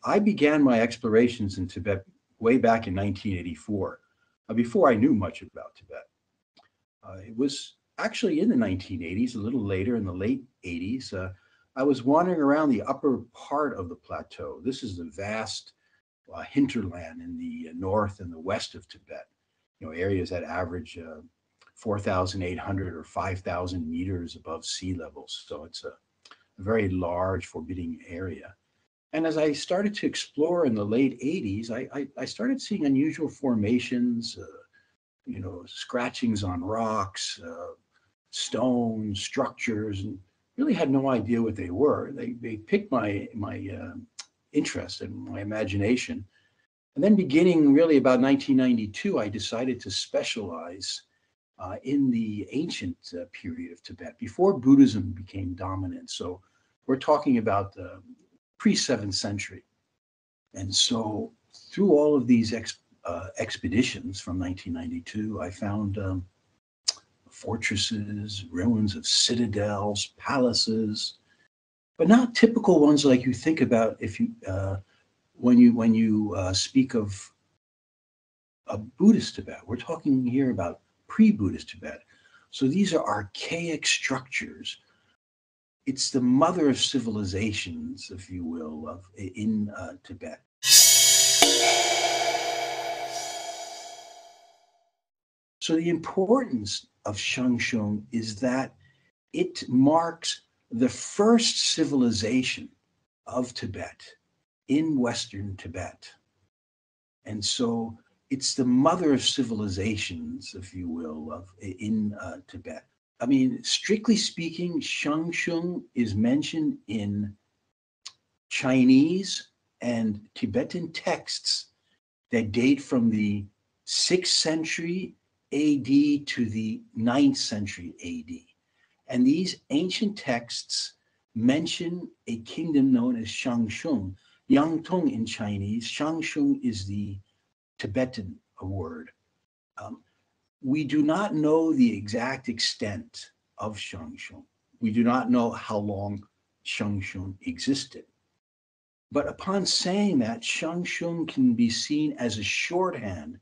I began my explorations in Tibet way back in 1984, before I knew much about Tibet. It was actually in the 1980s, a little later in the late 80s. I was wandering around the upper part of the plateau. This is the vast hinterland in the north and the west of Tibet, areas that average 4,800 or 5,000 meters above sea level. So it's a very large, forbidding area. And as I started to explore in the late 80s, I started seeing unusual formations, scratchings on rocks, stone structures, and really had no idea what they were. They piqued my interest and my imagination. And then beginning really about 1992, I decided to specialize in the ancient period of Tibet, before Buddhism became dominant. So we're talking about the pre-7th century. And so through all of these expeditions from 1992, I found fortresses, ruins of citadels, palaces, but not typical ones like you think about if you when you speak of a Buddhist Tibet. We're talking here about pre-Buddhist Tibet. So these are archaic structures. It's the mother of civilizations, if you will, in Tibet. So the importance of Shangshung is that it marks the first civilization of Tibet in Western Tibet. And so it's the mother of civilizations, if you will, in Tibet. I mean, strictly speaking, Shangshung is mentioned in Chinese and Tibetan texts that date from the 6th century AD to the 9th century AD. And these ancient texts mention a kingdom known as Shangshung. Yangtong in Chinese, Shangshung is the Tibetan word. We do not know the exact extent of Shangshung. We do not know how long Shangshung existed. But upon saying that, Shangshung can be seen as a shorthand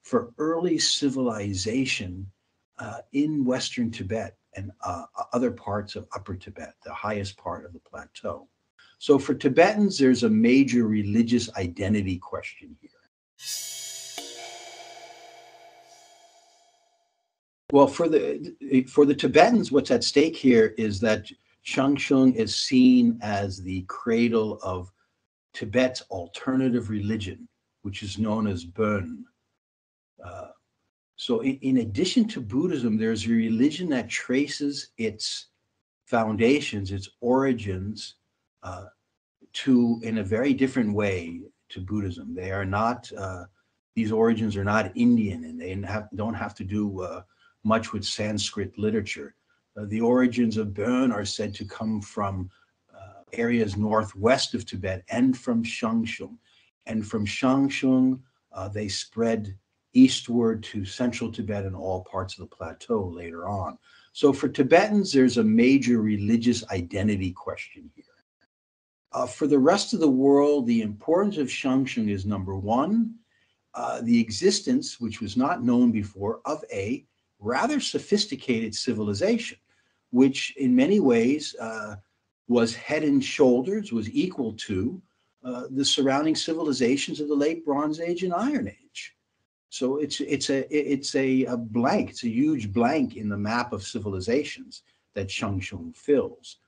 for early civilization in Western Tibet and other parts of Upper Tibet, the highest part of the plateau. So for Tibetans, there's a major religious identity question here. Well, for the Tibetans, what's at stake here is that Shangshung is seen as the cradle of Tibet's alternative religion, which is known as Bön. So in addition to Buddhism, there's a religion that traces its foundations, its origins, in a very different way to Buddhism. They are not, these origins are not Indian, and they don't have to do much with Sanskrit literature. The origins of Bön are said to come from areas northwest of Tibet and from Shangshung. And from Shangshung, they spread eastward to central Tibet and all parts of the plateau later on. So for Tibetans, there's a major religious identity question here. For the rest of the world, the importance of Shangshung is number one, the existence, which was not known before, of a rather sophisticated civilization, which in many ways was head and shoulders, was equal to the surrounding civilizations of the late Bronze Age and Iron Age. So it's a blank, it's a huge blank in the map of civilizations that Shangshung fills.